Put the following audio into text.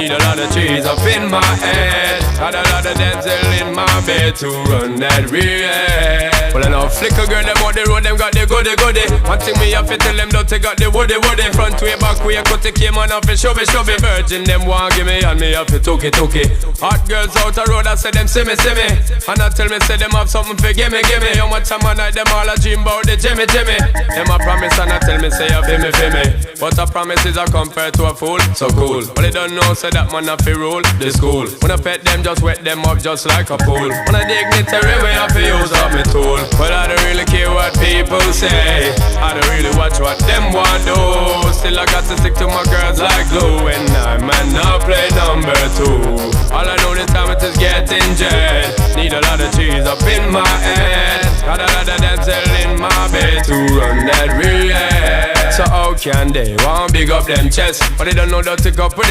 Need a lot of trees up in my head. Got a lot of dental in my bed to run that real. Well, I know flicker girl, them on the road, them got the goody. One thing me have to tell them, don't they got the woody. Front way, back way, cut the came on off and shove it. Virgin, them want give me, and me have to took it. Hot girls out the road, I say them see me. And I tell me, say them have something for gimme. How much time I night, them all a dream about the Jimmy. Them a promise, and I tell me, say you feel me. But a promise is a compared to a fool, so cool. But they don't know, say that man have to rule the school. When I pet them, just wet them up just like a pool. When I dignitary way, I feel use up my tool. But I don't really care what people say. I don't really watch what them want do. Still I got to stick to my girls like glue. And I man now play number 2. All I know this time it is getting jet. Need a lot of cheese up in my head. Got a lot of dental in my bed to run that real. So how can they want big up them chests? But they don't know that to go for